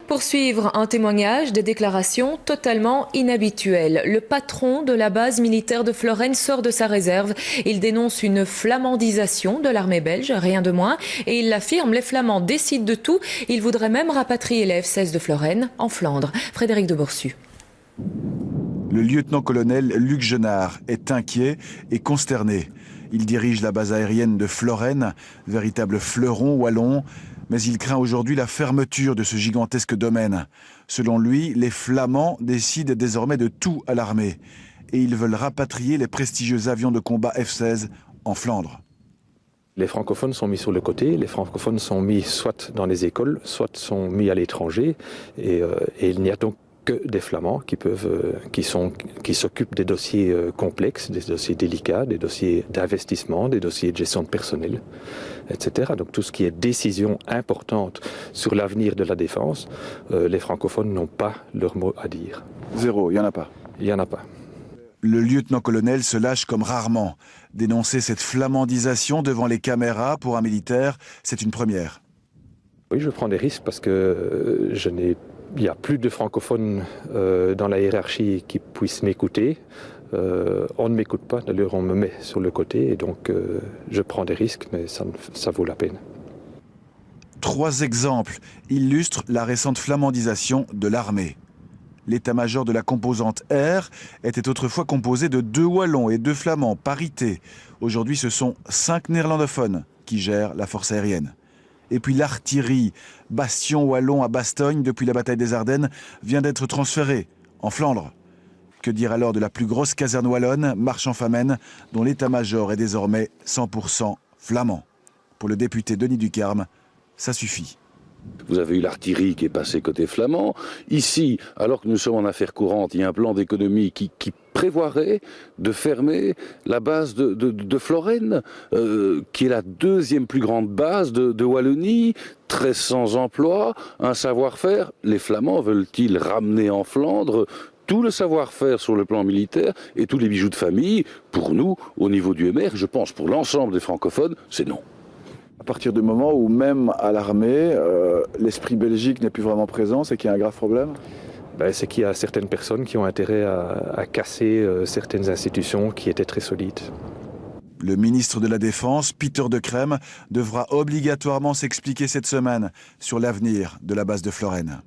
Pour suivre un témoignage, des déclarations totalement inhabituelles. Le patron de la base militaire de Florène sort de sa réserve. Il dénonce une flamandisation de l'armée belge, rien de moins. Et il l'affirme, les Flamands décident de tout. Il voudrait même rapatrier les F-16 de Florène en Flandre. Frédéric de Borsu. Le lieutenant-colonel Luc Genard est inquiet et consterné. Il dirige la base aérienne de Florène, véritable fleuron wallon, mais il craint aujourd'hui la fermeture de ce gigantesque domaine. Selon lui, les Flamands décident désormais de tout à l'armée et ils veulent rapatrier les prestigieux avions de combat F-16 en Flandre. Les francophones sont mis sur le côté, les francophones sont mis soit dans les écoles, soit sont mis à l'étranger et il n'y a donc que des Flamands qui s'occupent des dossiers complexes, des dossiers délicats, des dossiers d'investissement, des dossiers de gestion de personnel, etc. Donc tout ce qui est décision importante sur l'avenir de la défense, les francophones n'ont pas leur mot à dire. Zéro, il n'y en a pas. Il n'y en a pas. Le lieutenant-colonel se lâche comme rarement. Dénoncer cette flamandisation devant les caméras pour un militaire, c'est une première. Oui, je prends des risques parce que il n'y a plus de francophones dans la hiérarchie qui puissent m'écouter. On ne m'écoute pas, d'ailleurs on me met sur le côté et donc je prends des risques, mais ça vaut la peine. 3 exemples illustrent la récente flamandisation de l'armée. L'état-major de la composante Air était autrefois composé de 2 Wallons et 2 Flamands, parité. Aujourd'hui, ce sont 5 néerlandophones qui gèrent la force aérienne. Et puis l'artillerie, bastion wallon à Bastogne depuis la bataille des Ardennes, vient d'être transférée en Flandre. Que dire alors de la plus grosse caserne wallonne, Marchand-Famenne, dont l'état-major est désormais 100% flamand. Pour le député Denis Ducarme, ça suffit. Vous avez eu l'artillerie qui est passée côté flamand. Ici, alors que nous sommes en affaires courantes, il y a un plan d'économie qui prévoirait de fermer la base de Florène, qui est la 2e plus grande base de Wallonie, 1300 emplois, un savoir-faire. Les Flamands veulent-ils ramener en Flandre tout le savoir-faire sur le plan militaire et tous les bijoux de famille? Pour nous, au niveau du MR, je pense pour l'ensemble des francophones, c'est non. À partir du moment où même à l'armée, l'esprit belgique n'est plus vraiment présent, c'est qu'il y a un grave problème? C'est qu'il y a certaines personnes qui ont intérêt à casser certaines institutions qui étaient très solides. Le ministre de la Défense, Peter De Crème, devra obligatoirement s'expliquer cette semaine sur l'avenir de la base de Florène.